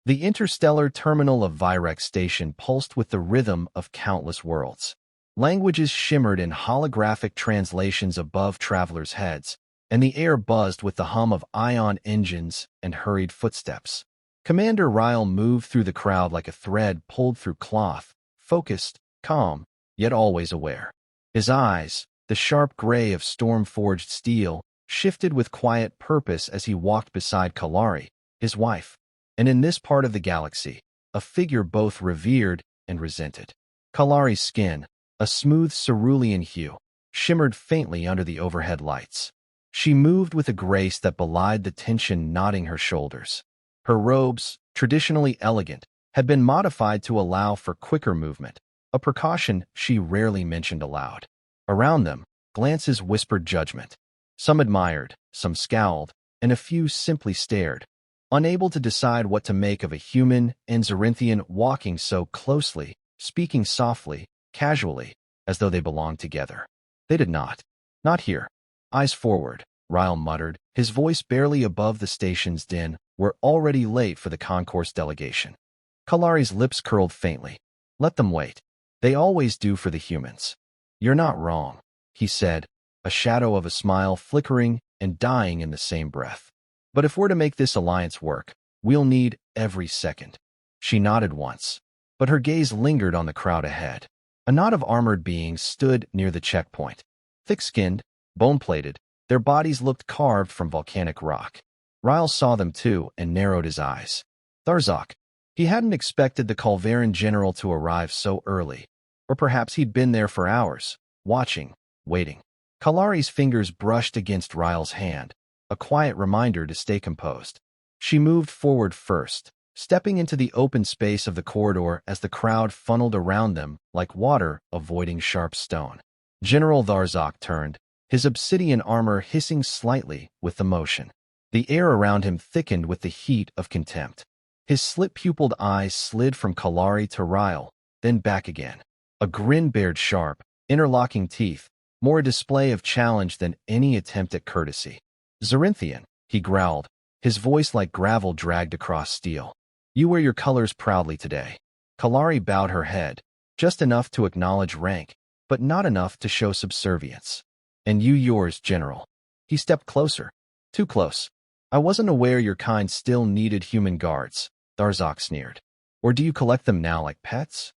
The interstellar terminal of Virex Station pulsed with the rhythm of countless worlds. Languages shimmered in holographic translations above travelers' heads, and the air buzzed with the hum of ion engines and hurried footsteps. Commander Ryle moved through the crowd like a thread pulled through cloth, focused, calm, yet always aware. His eyes, the sharp gray of storm-forged steel, shifted with quiet purpose as he walked beside Kalari, his wife, and in this part of the galaxy, a figure both revered and resented. Kalari's skin, a smooth cerulean hue, shimmered faintly under the overhead lights. She moved with a grace that belied the tension knotting her shoulders. Her robes, traditionally elegant, had been modified to allow for quicker movement, a precaution she rarely mentioned aloud. Around them, glances whispered judgment. Some admired, some scowled, and a few simply stared, unable to decide what to make of a human and Zorinthian walking so closely, speaking softly, casually, as though they belonged together. They did not. Not here. Eyes forward, Ryle muttered, his voice barely above the station's din. We're already late for the concourse delegation. Kalari's lips curled faintly. Let them wait. They always do for the humans. You're not wrong, he said, a shadow of a smile flickering and dying in the same breath. But if we're to make this alliance work, we'll need every second. She nodded once, but her gaze lingered on the crowd ahead. A knot of armored beings stood near the checkpoint. Thick-skinned, bone-plated, their bodies looked carved from volcanic rock. Ryle saw them too and narrowed his eyes. Tharzok. He hadn't expected the Calveran general to arrive so early. Or perhaps he'd been there for hours, watching, waiting. Kalari's fingers brushed against Ryle's hand, a quiet reminder to stay composed. She moved forward first, stepping into the open space of the corridor as the crowd funneled around them like water avoiding sharp stone. General Tharzok turned, his obsidian armor hissing slightly with the motion. The air around him thickened with the heat of contempt. His slit-pupiled eyes slid from Kalari to Ryle, then back again. A grin bared sharp, interlocking teeth, more a display of challenge than any attempt at courtesy. Zorinthian, he growled, his voice like gravel dragged across steel. You wear your colors proudly today. Kalari bowed her head, just enough to acknowledge rank, but not enough to show subservience. And you yours, General. He stepped closer. Too close. I wasn't aware your kind still needed human guards, Tharzok sneered. Or do you collect them now like pets?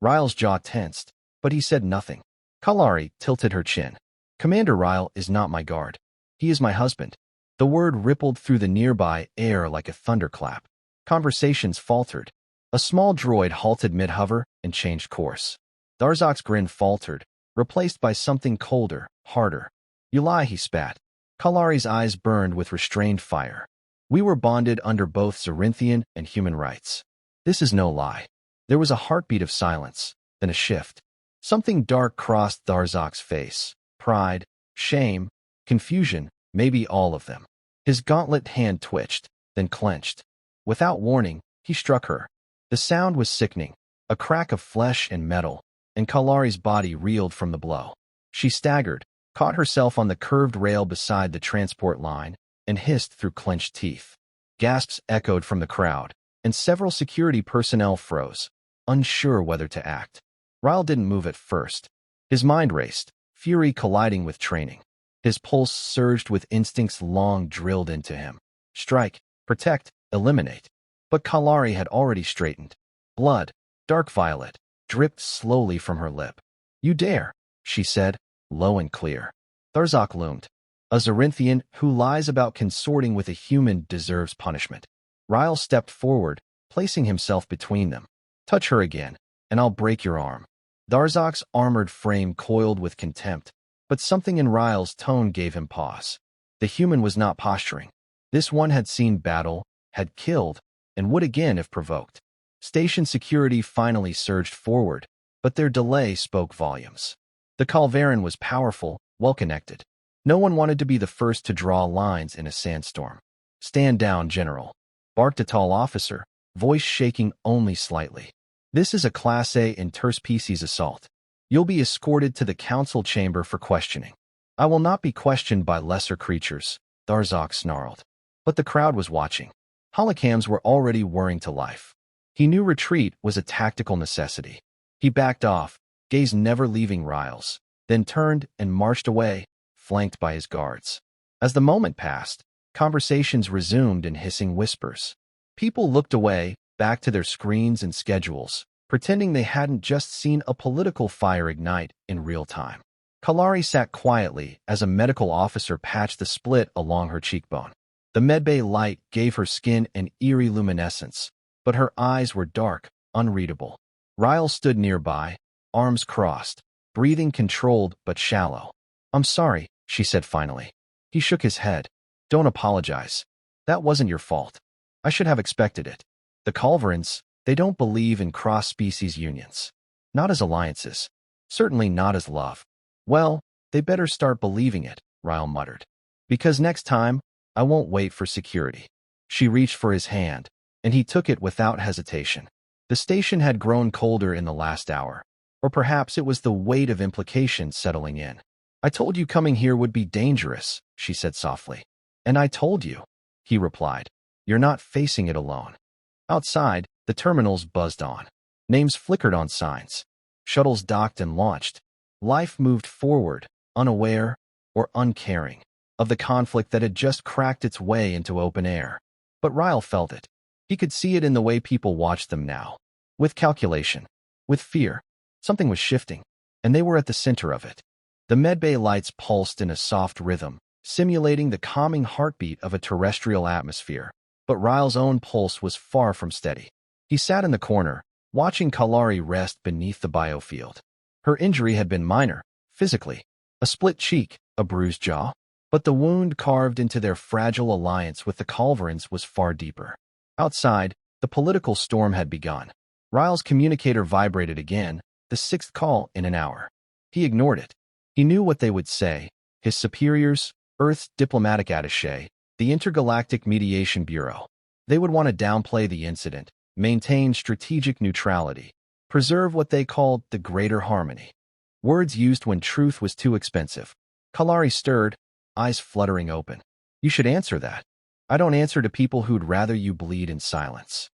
Ryle's jaw tensed, but he said nothing. Kalari tilted her chin. Commander Ryle is not my guard. He is my husband. The word rippled through the nearby air like a thunderclap. Conversations faltered. A small droid halted mid-hover and changed course. Tharzok's grin faltered, replaced by something colder, harder. You lie, he spat. Kalari's eyes burned with restrained fire. We were bonded under both Zorinthian and human rights. This is no lie. There was a heartbeat of silence, then a shift. Something dark crossed Tharzok's face. Pride, shame, confusion, maybe all of them. His gauntlet hand twitched, then clenched. Without warning, he struck her. The sound was sickening, a crack of flesh and metal, and Kalari's body reeled from the blow. She staggered, caught herself on the curved rail beside the transport line, and hissed through clenched teeth. Gasps echoed from the crowd, and several security personnel froze, unsure whether to act. Ryle didn't move at first. His mind raced, fury colliding with training. His pulse surged with instincts long drilled into him. Strike, protect, eliminate. But Kalari had already straightened. Blood, dark violet, dripped slowly from her lip. You dare, she said, low and clear. Tharzok loomed. A Zorinthian who lies about consorting with a human deserves punishment. Ryle stepped forward, placing himself between them. Touch her again, and I'll break your arm. Tharzok's armored frame coiled with contempt, but something in Ryle's tone gave him pause. The human was not posturing. This one had seen battle, had killed, and would again if provoked. Station security finally surged forward, but their delay spoke volumes. The Calveran was powerful, well-connected. No one wanted to be the first to draw lines in a sandstorm. Stand down, General, barked a tall officer, voice shaking only slightly. This is a Class A interspecies assault. You'll be escorted to the council chamber for questioning. I will not be questioned by lesser creatures, Tharzok snarled. But the crowd was watching. Holocams were already whirring to life. He knew retreat was a tactical necessity. He backed off, gaze never leaving Riles, then turned and marched away, flanked by his guards. As the moment passed, conversations resumed in hissing whispers. People looked away, back to their screens and schedules, pretending they hadn't just seen a political fire ignite in real time. Kalari sat quietly as a medical officer patched the split along her cheekbone. The medbay light gave her skin an eerie luminescence, but her eyes were dark, unreadable. Riles stood nearby, arms crossed, breathing controlled but shallow. "I'm sorry," she said finally. He shook his head. "Don't apologize. That wasn't your fault. I should have expected it. The Culverins, they don't believe in cross-species unions. Not as alliances. Certainly not as love." "Well, they better start believing it," Ryle muttered. "Because next time, I won't wait for security." She reached for his hand, and he took it without hesitation. The station had grown colder in the last hour. Or perhaps it was the weight of implication settling in. "I told you coming here would be dangerous," she said softly. "And I told you," he replied. "You're not facing it alone." Outside, the terminals buzzed on. Names flickered on signs. Shuttles docked and launched. Life moved forward, unaware or uncaring of the conflict that had just cracked its way into open air. But Ryle felt it. He could see it in the way people watched them now. With calculation, with fear, something was shifting, and they were at the center of it. The medbay lights pulsed in a soft rhythm, simulating the calming heartbeat of a terrestrial atmosphere. But Ryle's own pulse was far from steady. He sat in the corner, watching Kalari rest beneath the biofield. Her injury had been minor, physically. A split cheek, a bruised jaw. But the wound carved into their fragile alliance with the Culverins was far deeper. Outside, the political storm had begun. Ryle's communicator vibrated again, the sixth call in an hour. He ignored it. He knew what they would say. His superiors, Earth's diplomatic attaché, the Intergalactic Mediation Bureau. They would want to downplay the incident, maintain strategic neutrality, preserve what they called the greater harmony. Words used when truth was too expensive. Kalari stirred, eyes fluttering open. "You should answer that. I don't answer to people who'd rather you bleed in silence."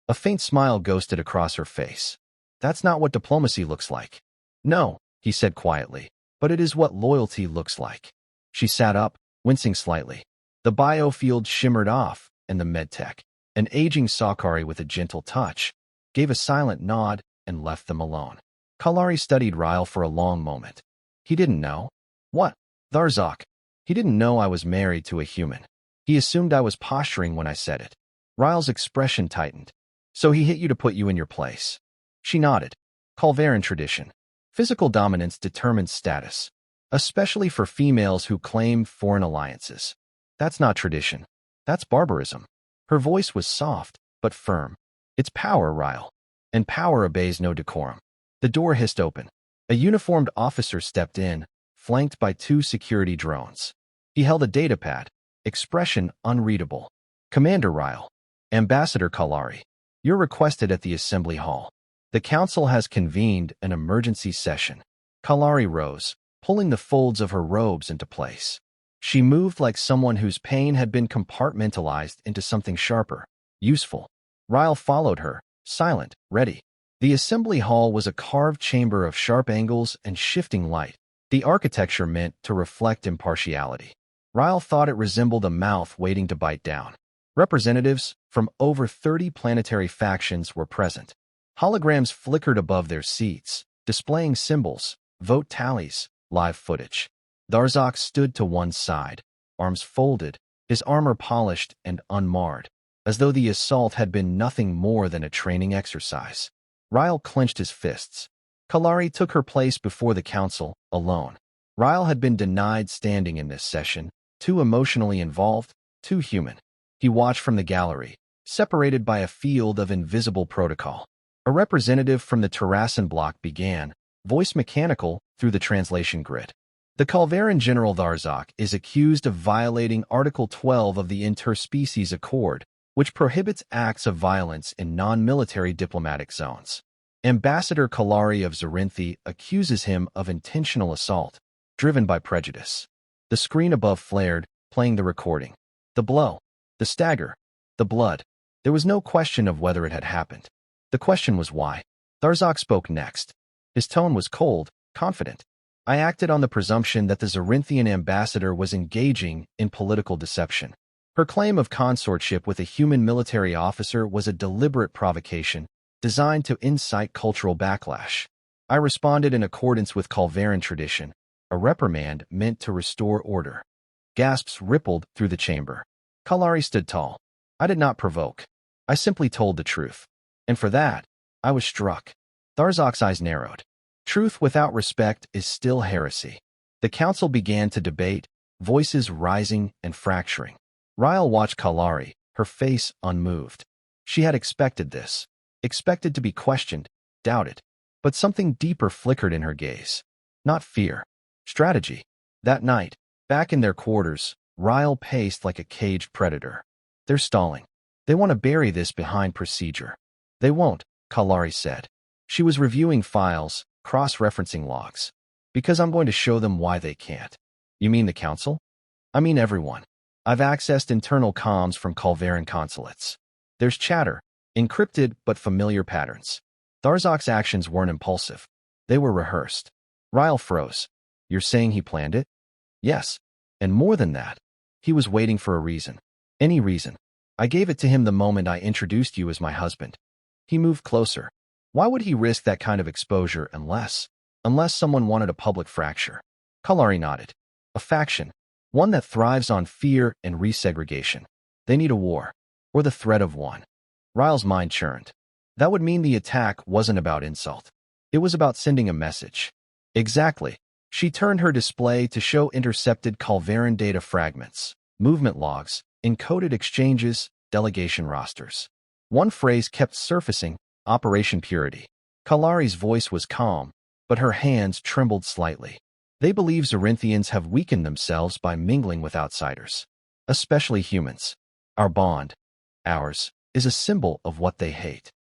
A faint smile ghosted across her face. "That's not what diplomacy looks like." "No," he said quietly, "but it is what loyalty looks like." She sat up, wincing slightly. The biofield shimmered off, and the medtech, an aging Sakari with a gentle touch, gave a silent nod and left them alone. Kalari studied Ryle for a long moment. He didn't know. "What? Tharzok. He didn't know I was married to a human. He assumed I was posturing when I said it." Ryle's expression tightened. "So he hit you to put you in your place." She nodded. "Culverin tradition. Physical dominance determines status, especially for females who claim foreign alliances. That's not tradition. That's barbarism." Her voice was soft, but firm. "It's power, Ryle. And power obeys no decorum." The door hissed open. A uniformed officer stepped in, flanked by 2 security drones. He held a datapad, expression unreadable. "Commander Ryle. Ambassador Kalari. You're requested at the Assembly Hall. The Council has convened an emergency session." Kalari rose, pulling the folds of her robes into place. She moved like someone whose pain had been compartmentalized into something sharper, useful. Ryle followed her, silent, ready. The Assembly Hall was a carved chamber of sharp angles and shifting light, the architecture meant to reflect impartiality. Ryle thought it resembled a mouth waiting to bite down. Representatives from over 30 planetary factions were present. Holograms flickered above their seats, displaying symbols, vote tallies, live footage. Tharzok stood to one side, arms folded, his armor polished and unmarred, as though the assault had been nothing more than a training exercise. Ryle clenched his fists. Kalari took her place before the council, alone. Ryle had been denied standing in this session, too emotionally involved, too human. He watched from the gallery, separated by a field of invisible protocol. A representative from the Terrasson block began, voice mechanical through the translation grid. "The Culverin General Tharzok is accused of violating Article 12 of the Interspecies Accord, which prohibits acts of violence in non-military diplomatic zones. Ambassador Kalari of Zarinthi accuses him of intentional assault, driven by prejudice." The screen above flared, playing the recording. The blow. The stagger. The blood. There was no question of whether it had happened. The question was why. Tharzok spoke next. His tone was cold, confident. I acted on the presumption that the Zorinthian ambassador was engaging in political deception. Her claim of consortship with a human military officer was a deliberate provocation, designed to incite cultural backlash. I responded in accordance with Calveran tradition, a reprimand meant to restore order. Gasps rippled through the chamber. Kalari stood tall. I did not provoke. I simply told the truth. And for that, I was struck. Tharzok's eyes narrowed. Truth without respect is still heresy. The council began to debate, voices rising and fracturing. Ryle watched Kalari, her face unmoved. She had expected this. Expected to be questioned, doubted. But something deeper flickered in her gaze. Not fear. Strategy. That night, back in their quarters, Ryle paced like a caged predator. They're stalling. They want to bury this behind procedure. They won't, Kalari said. She was reviewing files, cross-referencing logs. Because I'm going to show them why they can't. You mean the council? I mean everyone. I've accessed internal comms from Calveran consulates. There's chatter, encrypted but familiar patterns. Tharzok's actions weren't impulsive. They were rehearsed. Ryle froze. You're saying he planned it? Yes. And more than that, he was waiting for a reason. Any reason. I gave it to him the moment I introduced you as my husband. He moved closer. Why would he risk that kind of exposure unless someone wanted a public fracture? Kalari nodded. A faction. One that thrives on fear and resegregation. They need a war. Or the threat of one. Ryle's mind churned. That would mean the attack wasn't about insult. It was about sending a message. Exactly. She turned her display to show intercepted Calveran data fragments, movement logs, encoded exchanges, delegation rosters. One phrase kept surfacing, Operation Purity. Kalari's voice was calm, but her hands trembled slightly. They believe Zorinthians have weakened themselves by mingling with outsiders. Especially humans. Our bond, ours, is a symbol of what they hate.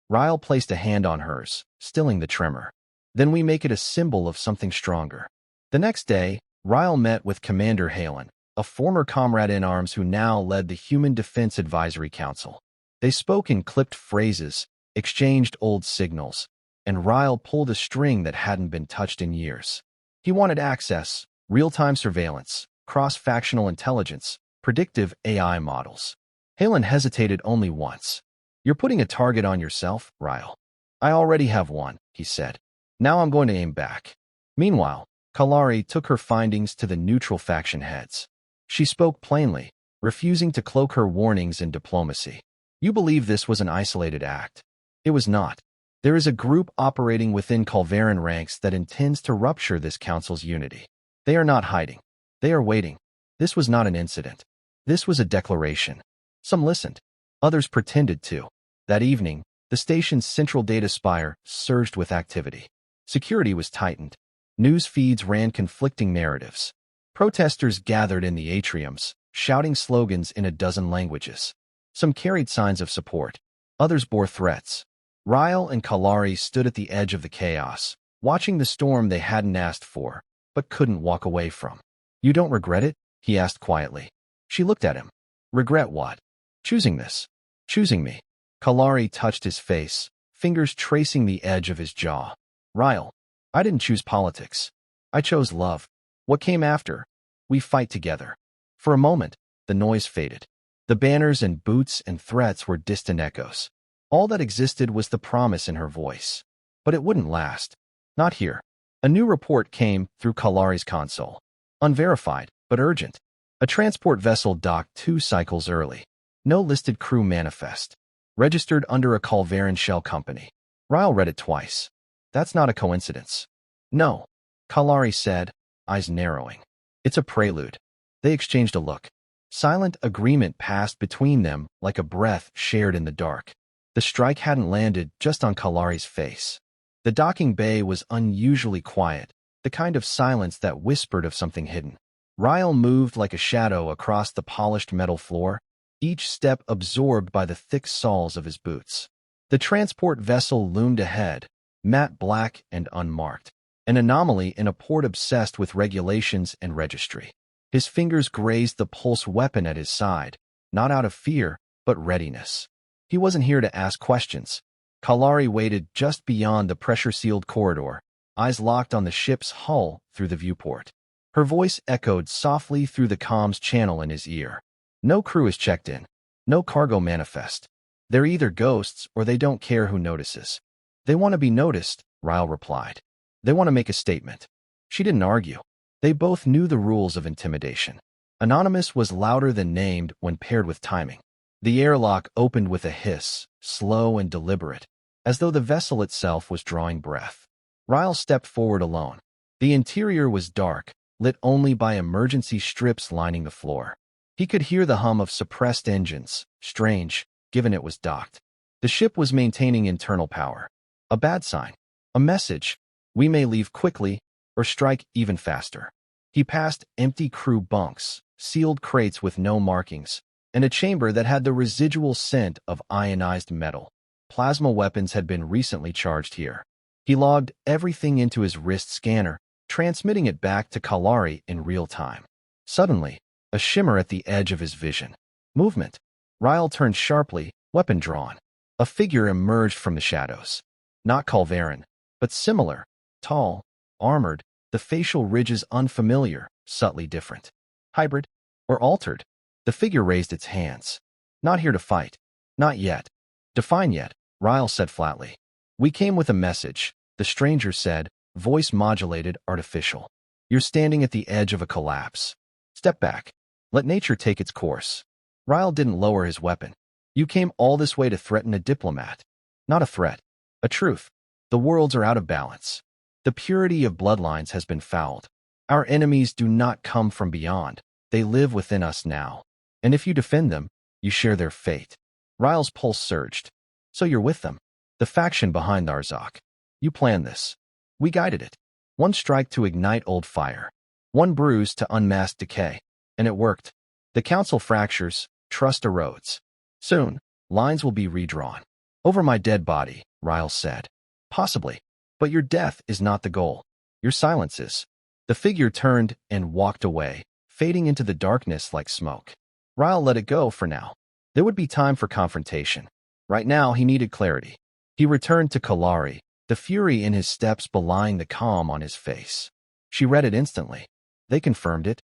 Ryle placed a hand on hers, stilling the tremor. Then we make it a symbol of something stronger. The next day, Ryle met with Commander Halen, a former comrade-in-arms who now led the Human Defense Advisory Council. They spoke in clipped phrases, exchanged old signals, and Ryle pulled a string that hadn't been touched in years. He wanted access, real-time surveillance, cross-factional intelligence, predictive AI models. Halen hesitated only once. You're putting a target on yourself, Ryle. I already have one, he said. Now I'm going to aim back. Meanwhile, Kalari took her findings to the neutral faction heads. She spoke plainly, refusing to cloak her warnings in diplomacy. You believe this was an isolated act. It was not. There is a group operating within Calveran ranks that intends to rupture this council's unity. They are not hiding. They are waiting. This was not an incident. This was a declaration. Some listened. Others pretended to. That evening, the station's central data spire surged with activity. Security was tightened. News feeds ran conflicting narratives. Protesters gathered in the atriums, shouting slogans in a dozen languages. Some carried signs of support. Others bore threats. Ryle and Kalari stood at the edge of the chaos, watching the storm they hadn't asked for, but couldn't walk away from. You don't regret it? He asked quietly. She looked at him. Regret what? Choosing this. Choosing me. Kalari touched his face, fingers tracing the edge of his jaw. Ryle, I didn't choose politics. I chose love. What came after? We fight together. For a moment, the noise faded. The banners and boots and threats were distant echoes. All that existed was the promise in her voice. But it wouldn't last. Not here. A new report came through Kalari's console. Unverified, but urgent. A transport vessel docked 2 cycles early. No listed crew manifest. Registered under a Calveran shell company. Ryle read it twice. That's not a coincidence. No, Kalari said, eyes narrowing. It's a prelude. They exchanged a look. Silent agreement passed between them like a breath shared in the dark. The strike hadn't landed just on Kalari's face. The docking bay was unusually quiet, the kind of silence that whispered of something hidden. Ryle moved like a shadow across the polished metal floor, each step absorbed by the thick soles of his boots. The transport vessel loomed ahead, matte black and unmarked, an anomaly in a port obsessed with regulations and registry. His fingers grazed the pulse weapon at his side, not out of fear, but readiness. He wasn't here to ask questions. Kalari waited just beyond the pressure-sealed corridor, eyes locked on the ship's hull through the viewport. Her voice echoed softly through the comms channel in his ear. No crew is checked in. No cargo manifest. They're either ghosts or they don't care who notices. They want to be noticed, Ryle replied. They want to make a statement. She didn't argue. They both knew the rules of intimidation. Anonymous was louder than named when paired with timing. The airlock opened with a hiss, slow and deliberate, as though the vessel itself was drawing breath. Ryle stepped forward alone. The interior was dark, lit only by emergency strips lining the floor. He could hear the hum of suppressed engines, strange, given it was docked. The ship was maintaining internal power. A bad sign. A message. We may leave quickly, or strike even faster. He passed empty crew bunks, sealed crates with no markings, and a chamber that had the residual scent of ionized metal. Plasma weapons had been recently charged here. He logged everything into his wrist scanner, transmitting it back to Kalari in real time. Suddenly, a shimmer at the edge of his vision. Movement. Ryle turned sharply, weapon drawn. A figure emerged from the shadows. Not Culverin, but similar, tall, armored, the facial ridges unfamiliar, subtly different. Hybrid? Or altered? The figure raised its hands. Not here to fight. Not yet. Define yet, Ryle said flatly. We came with a message, the stranger said, voice modulated, artificial. You're standing at the edge of a collapse. Step back. Let nature take its course. Ryle didn't lower his weapon. You came all this way to threaten a diplomat. Not a threat. A truth. The worlds are out of balance. The purity of bloodlines has been fouled. Our enemies do not come from beyond. They live within us now. And if you defend them, you share their fate. Ryle's pulse surged. So you're with them. The faction behind Arzak. You planned this. We guided it. One strike to ignite old fire. One bruise to unmask decay. And it worked. The council fractures, trust erodes. Soon, lines will be redrawn. Over my dead body, Ryle said. Possibly. But your death is not the goal. Your silence is. The figure turned and walked away, fading into the darkness like smoke. Ryle let it go for now. There would be time for confrontation. Right now, he needed clarity. He returned to Kalari, the fury in his steps belying the calm on his face. She read it instantly. They confirmed it.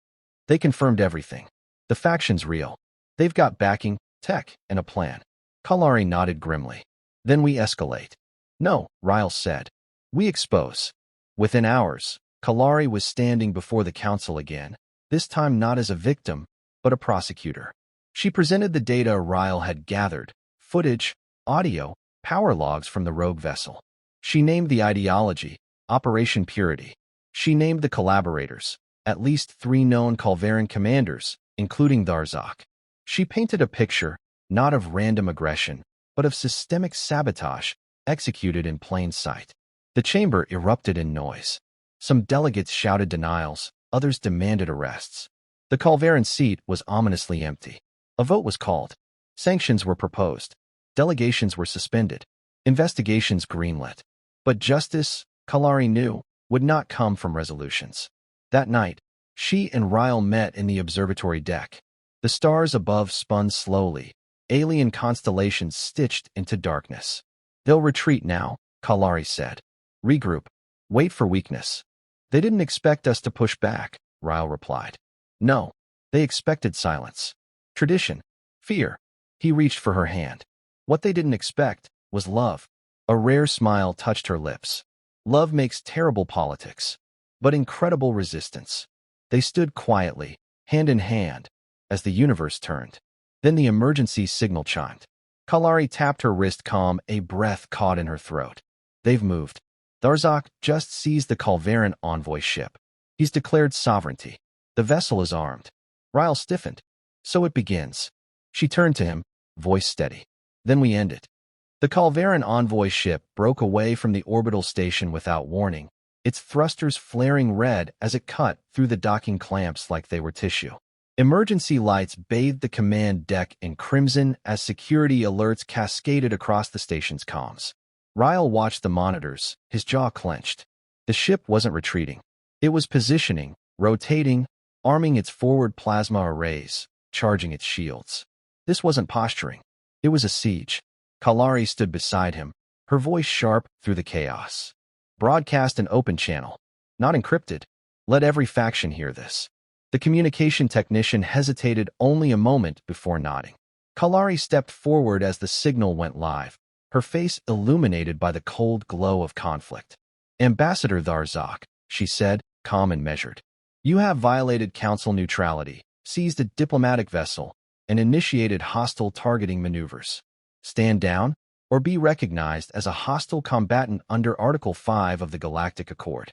They confirmed everything. The faction's real. They've got backing, tech, and a plan. Kalari nodded grimly. Then we escalate. No, Ryle said. We expose. Within hours, Kalari was standing before the council again, this time not as a victim, but a prosecutor. She presented the data Ryle had gathered, footage, audio, power logs from the rogue vessel. She named the ideology, Operation Purity. She named the collaborators, at least 3 known Culverin commanders, including Darzak. She painted a picture, not of random aggression, but of systemic sabotage, executed in plain sight. The chamber erupted in noise. Some delegates shouted denials, others demanded arrests. The Culverin seat was ominously empty. A vote was called. Sanctions were proposed. Delegations were suspended. Investigations greenlit. But justice, Kalari knew, would not come from resolutions. That night, she and Ryle met in the observatory deck. The stars above spun slowly, alien constellations stitched into darkness. They'll retreat now, Kalari said. Regroup. Wait for weakness. They didn't expect us to push back, Ryle replied. No, they expected silence. Tradition. Fear. He reached for her hand. What they didn't expect was love. A rare smile touched her lips. Love makes terrible politics, but incredible resistance. They stood quietly, hand in hand, as the universe turned. Then the emergency signal chimed. Kalari tapped her wrist calm, a breath caught in her throat. They've moved. Darzak just seized the Culverin envoy ship. He's declared sovereignty. The vessel is armed. Ryle stiffened. So it begins. She turned to him, voice steady. Then we end it. The Culverin envoy ship broke away from the orbital station without warning, its thrusters flaring red as it cut through the docking clamps like they were tissue. Emergency lights bathed the command deck in crimson as security alerts cascaded across the station's comms. Ryle watched the monitors, his jaw clenched. The ship wasn't retreating. It was positioning, rotating, arming its forward plasma arrays, charging its shields. This wasn't posturing. It was a siege. Kalari stood beside him, her voice sharp through the chaos. Broadcast an open channel. Not encrypted. Let every faction hear this. The communication technician hesitated only a moment before nodding. Kalari stepped forward as the signal went live, her face illuminated by the cold glow of conflict. Ambassador Tharzak, she said, calm and measured. You have violated council neutrality, seized a diplomatic vessel, and initiated hostile targeting maneuvers. Stand down, or be recognized as a hostile combatant under Article 5 of the Galactic Accord.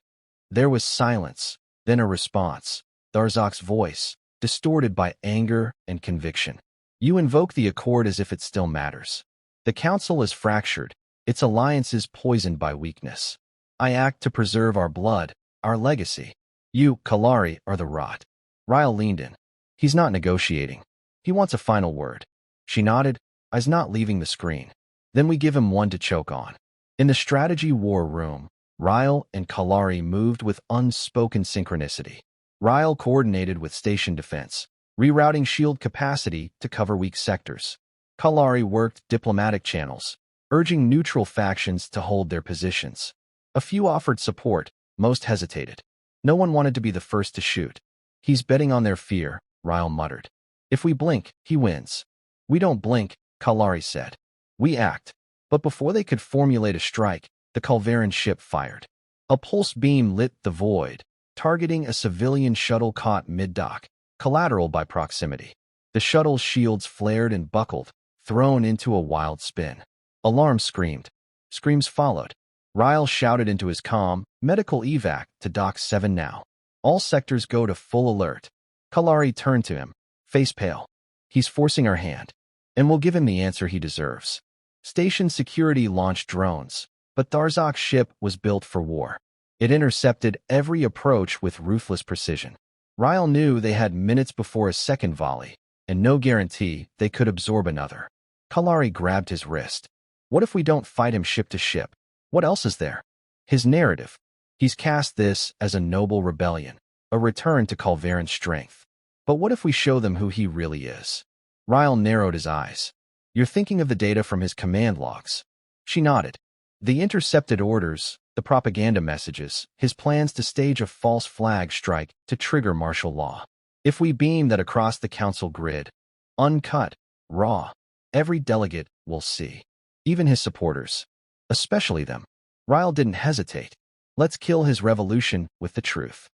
There was silence, then a response, Tharzak's voice, distorted by anger and conviction. You invoke the Accord as if it still matters. The Council is fractured, its alliances poisoned by weakness. I act to preserve our blood, our legacy. You, Kalari, are the rot. Ryle leaned in. He's not negotiating. He wants a final word. She nodded, eyes not leaving the screen. Then we give him one to choke on. In the strategy war room, Ryle and Kalari moved with unspoken synchronicity. Ryle coordinated with station defense, rerouting shield capacity to cover weak sectors. Kalari worked diplomatic channels, urging neutral factions to hold their positions. A few offered support, most hesitated. No one wanted to be the first to shoot. He's betting on their fear, Ryle muttered. If we blink, he wins. We don't blink, Kalari said. We act. But before they could formulate a strike, the Culverin ship fired. A pulse beam lit the void, targeting a civilian shuttle caught mid-dock, collateral by proximity. The shuttle's shields flared and buckled, thrown into a wild spin. Alarms screamed. Screams followed. Ryle shouted into his comm, medical evac to Dock 7 now. All sectors go to full alert. Kalari turned to him, face pale. He's forcing our hand, and we'll give him the answer he deserves. Station security launched drones, but Tharzak's ship was built for war. It intercepted every approach with ruthless precision. Ryle knew they had minutes before a second volley, and no guarantee they could absorb another. Kalari grabbed his wrist. What if we don't fight him ship to ship? What else is there? His narrative. He's cast this as a noble rebellion, a return to Culverin's strength. But what if we show them who he really is? Ryle narrowed his eyes. You're thinking of the data from his command logs. She nodded. The intercepted orders, the propaganda messages, his plans to stage a false flag strike to trigger martial law. If we beam that across the council grid, uncut, raw, every delegate will see. Even his supporters. Especially them. Ryle didn't hesitate. Let's kill his revolution with the truth.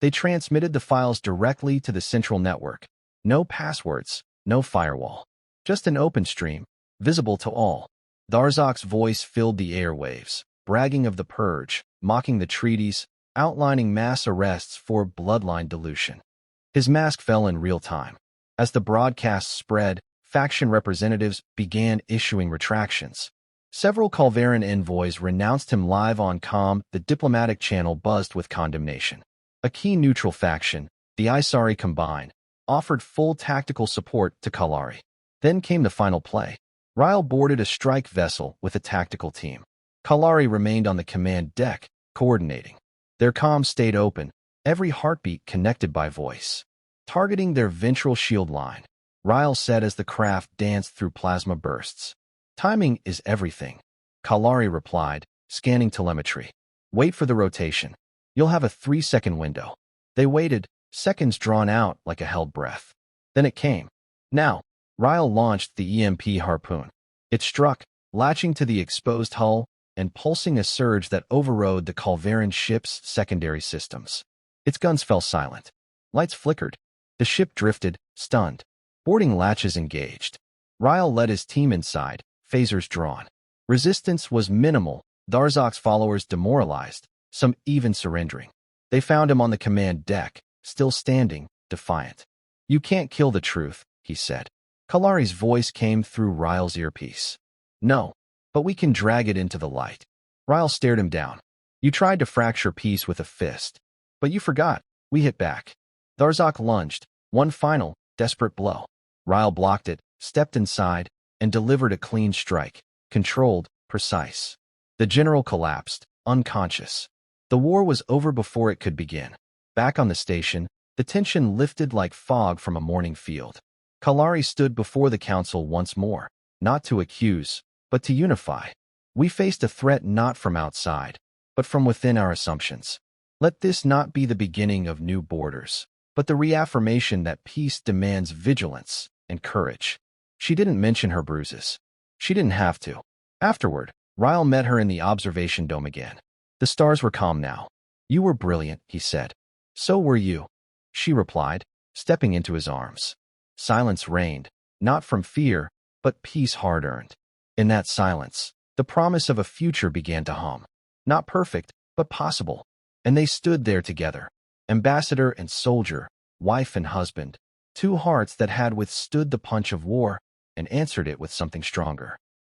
They transmitted the files directly to the central network. No passwords, no firewall. Just an open stream, visible to all. Tharzak's voice filled the airwaves, bragging of the purge, mocking the treaties, outlining mass arrests for bloodline dilution. His mask fell in real time. As the broadcast spread, faction representatives began issuing retractions. Several Culverin envoys renounced him live on comm. The diplomatic channel buzzed with condemnation. A key neutral faction, the Isari Combine, offered full tactical support to Kalari. Then came the final play. Ryle boarded a strike vessel with a tactical team. Kalari remained on the command deck, coordinating. Their comms stayed open, every heartbeat connected by voice. Targeting their ventral shield line, Ryle said as the craft danced through plasma bursts. Timing is everything. Kalari replied, scanning telemetry. Wait for the rotation. You'll have a 3-second window. They waited, seconds drawn out like a held breath. Then it came. Now. Ryle launched the EMP harpoon. It struck, latching to the exposed hull and pulsing a surge that overrode the Culverin ship's secondary systems. Its guns fell silent. Lights flickered. The ship drifted, stunned. Boarding latches engaged. Ryle led his team inside, phasers drawn. Resistance was minimal, Tharzak's followers demoralized, some even surrendering. They found him on the command deck, still standing, defiant. You can't kill the truth, he said. Kalari's voice came through Ryle's earpiece. No, but we can drag it into the light. Ryle stared him down. You tried to fracture peace with a fist. But you forgot. We hit back. Tharzak lunged, one final, desperate blow. Ryle blocked it, stepped inside, and delivered a clean strike, controlled, precise. The general collapsed, unconscious. The war was over before it could begin. Back on the station, the tension lifted like fog from a morning field. Kalari stood before the council once more, not to accuse, but to unify. We faced a threat not from outside, but from within our assumptions. Let this not be the beginning of new borders, but the reaffirmation that peace demands vigilance and courage. She didn't mention her bruises. She didn't have to. Afterward, Ryle met her in the observation dome again. The stars were calm now. You were brilliant, he said. So were you, she replied, stepping into his arms. Silence reigned, not from fear, but peace hard-earned. In that silence, the promise of a future began to hum. Not perfect, but possible. And they stood there together, ambassador and soldier, wife and husband, two hearts that had withstood the punch of war and answered it with something stronger.